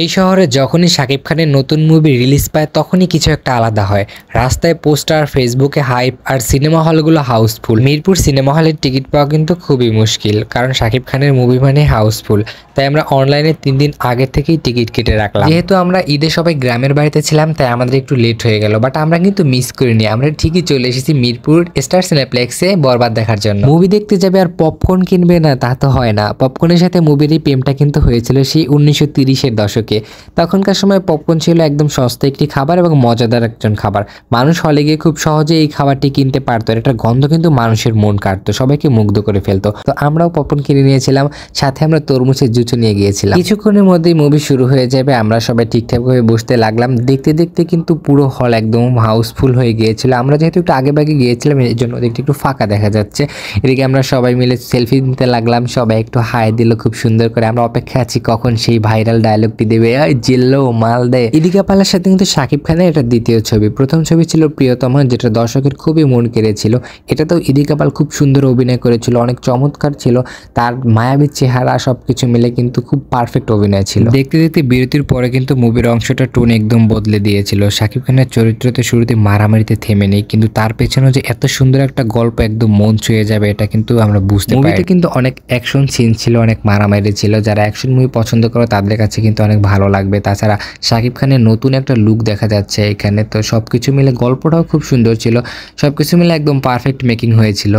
এই শহরে যখনই শাকিব খানের নতুন মুভি রিলিজ পায় তখনই কিছু একটা আলাদা হয়। রাস্তায় পোস্টার, ফেসবুকে হাইপ, আর সিনেমা হলগুলো হাউসফুল। মিরপুর সিনেমা হলের টিকিট পাওয়া কিন্তু খুবই মুশকিল, কারণ শাকিব খানের মুভি মানে হাউসফুল। তাই আমরা অনলাইনে 3 দিন আগে থেকেই টিকিট কেটে রাখলাম। যেহেতু আমরা ঈদে সবাই গ্রামের বাড়িতে ছিলাম, তাই আমাদের একটু লেট হয়ে গেল, বাট আমরা কিন্তু মিস করিনি। আমরা ঠিকই চলে এসেছি মিরপুর স্টার সিনেপ্লেক্সে বরবাদ দেখার জন্য। মুভি দেখতে যাবে আর পপকর্ন কিনবে না, তা তো হয় না। পপকর্নের সাথে মুভির এই প্রেমটা কিন্তু হয়েছিল সেই 1930-এর দশকে। তখনকার সময় পপকর্ন ছিল একদম সস্তা একটি খাবার এবং মজাদার একজন খাবার। মানুষ হলে গিয়ে খুব সহজে এই খাবারটি কিনতে পারতো। এটার গন্ধ কিন্তু মানুষের মন কাটতো, সবাইকে মুগ্ধ করে ফেলতো। তো আমরাও পপকর্ন কিনে নিয়েছিলাম, সাথে আমরা তরমুজের জুসও নিয়ে গিয়েছিলাম। কিছুক্ষণের মধ্যেই মুভি শুরু হয়ে যাবে, আমরা সবাই ঠিকঠাকভাবে বসতে লাগলাম। দেখতে দেখতে কিন্তু পুরো হল একদম হাউসফুল হয়ে গিয়েছিল। আমরা যেহেতু একটু আগে ভাগে গিয়েছিলাম, এর জন্য দেখতে একটু ফাঁকা দেখা যাচ্ছে। এদিকে আমরা সবাই মিলে সেলফি নিতে লাগলাম, সবাই একটু হাই দিল খুব সুন্দর করে। আমরা অপেক্ষা আছি কখন সেই ভাইরাল ডায়লগটি দেবে, জিল্লো মাল দে। ইদিকা পালার সাথে কিন্তু শাকিব খানের এটা দ্বিতীয় ছবি। প্রথম ছবি ছিল প্রিয়তমা, যেটা দর্শকের খুবই মন কেড়েছিল। এটাতেও ইদিকা পাল খুব সুন্দর অভিনয় করেছিল, অনেক চমৎকার ছিল। তার মায়াবী চেহারা সবকিছু মিলে কিন্তু খুব পারফেক্ট অভিনয় ছিল। দেখতে দেখতে বিরতির পরে কিন্তু মুভির অংশটা টোন একদম বদলে দিয়েছিল। শাকিব খানের চরিত্রতে শুরুতে মারামারিতে থেমে নেই, কিন্তু তার পেছনে যে এত সুন্দর একটা গল্প একদম মন ছুঁয়ে যাবে এটা কিন্তু আমরা বুঝতে পারি। মুভিতে কিন্তু অনেক অ্যাকশন সিন ছিল, অনেক মারামারি ছিল। যারা অ্যাকশন মুভি পছন্দ করে তাদের কাছে কিন্তু অনেক ভালো লাগবে। তাছাড়া শাকিব খানের নতুন একটা লুক দেখা যাচ্ছে এখানে। তো সবকিছু মিলে গল্পটাও খুব সুন্দর ছিল, সবকিছু মিলে একদম পারফেক্ট মেকিং হয়েছিল।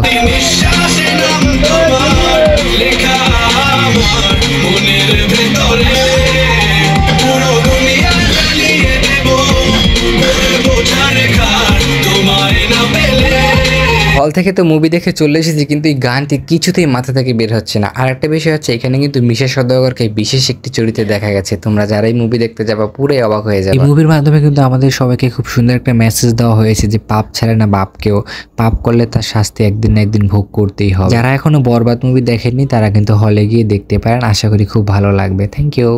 হল থেকে তো মুভি দেখে চলে এসেছি, কিন্তু এই গানটি কিছুতেই মাথা থেকে বের হচ্ছে না। আর একটা বিষয় হচ্ছে, এখানে কিন্তু মিশা সওদাগরকে বিশেষ একটি চরিত্রে দেখা গেছে। তোমরা যারাই মুভি দেখতে যাবা পুরোই অবাক হয়ে যাবে। এই মুভির মাধ্যমে কিন্তু আমাদের সবাইকে খুব সুন্দর একটা মেসেজ দেওয়া হয়েছে যে পাপ ছাড়ে না বাপকেও, পাপ করলে তার শাস্তি একদিন না একদিন ভোগ করতেই হবে। যারা এখনো বরবাদ মুভি দেখেননি তারা কিন্তু হলে গিয়ে দেখতে পারেন, আশা করি খুব ভালো লাগবে। Thank you.